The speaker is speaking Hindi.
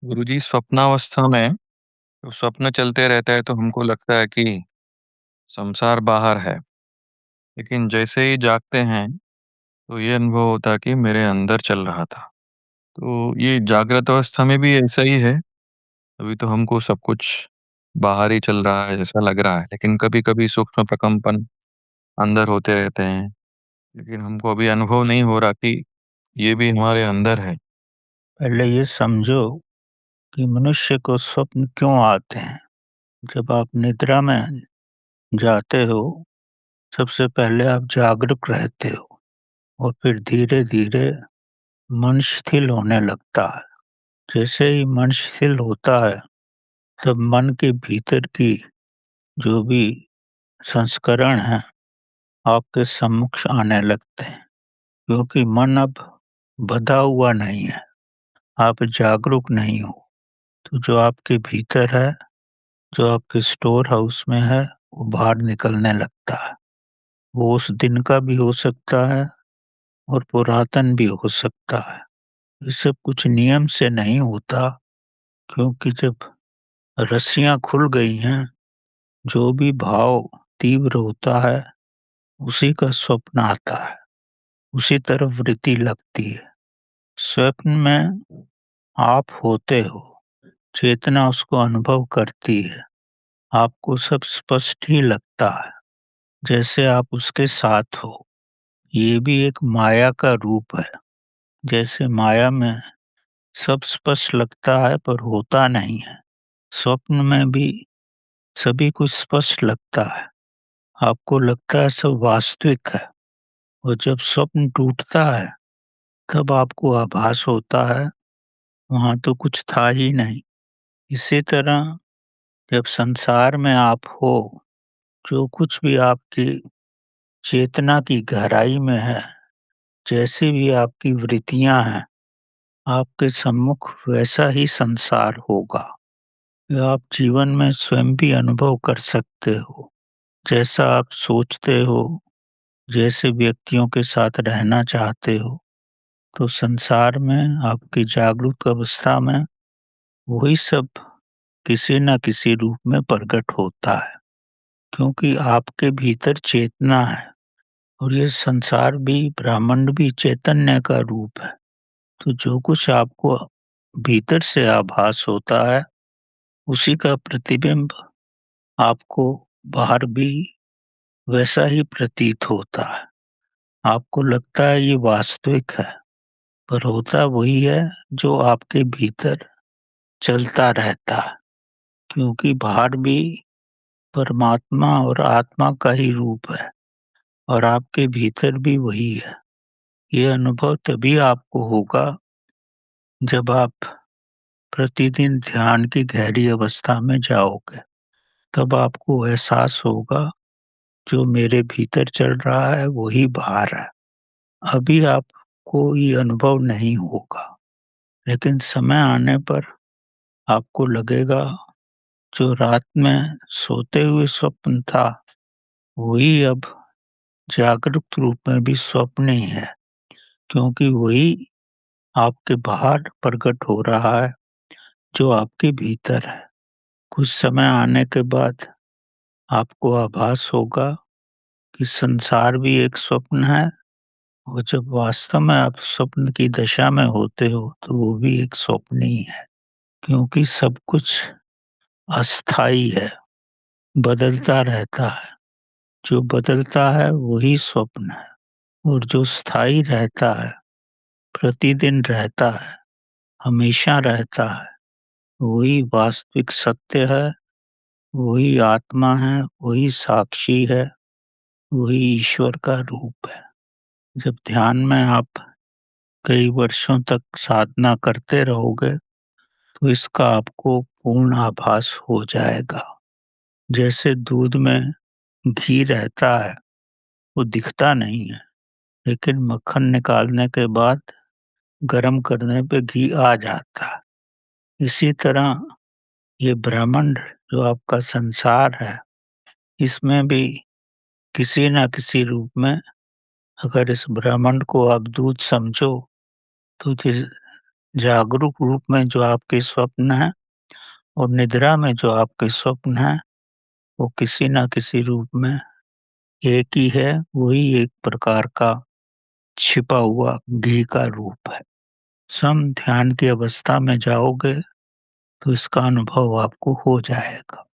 गुरुजी स्वप्नावस्था में तो स्वप्न चलते रहता है तो हमको लगता है कि संसार बाहर है। लेकिन जैसे ही जागते हैं तो ये अनुभव होता है कि मेरे अंदर चल रहा था। तो ये जागृत अवस्था में भी ऐसा ही है। अभी तो हमको सब कुछ बाहर ही चल रहा है जैसा लग रहा है, लेकिन कभी-कभी सूक्ष्म प्रकंपन अंदर होते रहते हैं। लेकिन हमको अभी अनुभव नहीं हो रहा कि ये भी हमारे अंदर है। पहले ये समझो कि मनुष्य को स्वप्न क्यों आते हैं। जब आप निद्रा में जाते हो, सबसे पहले आप जागरूक रहते हो और फिर धीरे-धीरे मन शिथिल होने लगता है। जैसे ही मन शिथिल होता है, तब मन के भीतर की जो भी संस्करण हैं, आपके सम्मुख आने लगते हैं, क्योंकि मन अब बँधा हुआ नहीं है, आप जागरूक नहीं हो। तो जो आपके भीतर है, जो आपके स्टोर हाउस में है, वो बाहर निकलने लगता है। वो उस दिन का भी हो सकता है और पुरातन भी हो सकता है। ये सब कुछ नियम से नहीं होता, क्योंकि जब रस्सियाँ खुल गई हैं, जो भी भाव तीव्र होता है, उसी का स्वप्न आता है, उसी तरफ वृत्ति लगती है। स्वप्न में आप होते हो, चेतना उसको अनुभव करती है, आपको सब स्पष्ट ही लगता है, जैसे आप उसके साथ हो। ये भी एक माया का रूप है। जैसे माया में सब स्पष्ट लगता है पर होता नहीं है, स्वप्न में भी सभी कुछ स्पष्ट लगता है। आपको लगता है सब वास्तविक है और जब स्वप्न टूटता है, तब आपको आभास होता है वहाँ तो कुछ था ही नहीं। इसी तरह जब संसार में आप हो, जो कुछ भी आपकी चेतना की गहराई में है, जैसी भी आपकी वृत्तियाँ हैं, आपके सम्मुख वैसा ही संसार होगा। यह आप जीवन में स्वयं भी अनुभव कर सकते हो। जैसा आप सोचते हो, जैसे व्यक्तियों के साथ रहना चाहते हो, तो संसार में आपकी जागरूक अवस्था में वही सब किसी न किसी रूप में प्रकट होता है। क्योंकि आपके भीतर चेतना है और ये संसार भी, ब्रह्मांड भी चैतन्य का रूप है। तो जो कुछ आपको भीतर से आभास होता है, उसी का प्रतिबिंब आपको बाहर भी वैसा ही प्रतीत होता है। आपको लगता है ये वास्तविक है, पर होता वही है जो आपके भीतर चलता रहता है, क्योंकि बाहर भी परमात्मा और आत्मा का ही रूप है और आपके भीतर भी वही है। ये अनुभव तभी आपको होगा जब आप प्रतिदिन ध्यान की गहरी अवस्था में जाओगे। तब आपको एहसास होगा जो मेरे भीतर चल रहा है वही बाहर है। अभी आपको ये अनुभव नहीं होगा, लेकिन समय आने पर आपको लगेगा जो रात में सोते हुए स्वप्न था, वही अब जागरूक रूप में भी स्वप्न ही है, क्योंकि वही आपके बाहर प्रकट हो रहा है जो आपके भीतर है। कुछ समय आने के बाद आपको आभास होगा कि संसार भी एक स्वप्न है और जब वास्तव में आप स्वप्न की दशा में होते हो, तो वो भी एक स्वप्न ही है, क्योंकि सब कुछ अस्थाई है, बदलता रहता है। जो बदलता है वही स्वप्न है और जो स्थायी रहता है, प्रतिदिन रहता है, हमेशा रहता है, वही वास्तविक सत्य है, वही आत्मा है, वही साक्षी है, वही ईश्वर का रूप है। जब ध्यान में आप कई वर्षों तक साधना करते रहोगे, तो इसका आपको पूर्ण आभास हो जाएगा। जैसे दूध में घी रहता है, वो दिखता नहीं है, लेकिन मक्खन निकालने के बाद गरम करने पे घी आ जाता है। इसी तरह ये ब्रह्मांड जो आपका संसार है, इसमें भी किसी न किसी रूप में, अगर इस ब्रह्मांड को आप दूध समझो, तो जागरूक रूप में जो आपके स्वप्न हैं और निद्रा में जो आपके स्वप्न हैं, वो किसी न किसी रूप में एक ही है, वही एक प्रकार का छिपा हुआ घी का रूप है। सम ध्यान की अवस्था में जाओगे तो इसका अनुभव आपको हो जाएगा।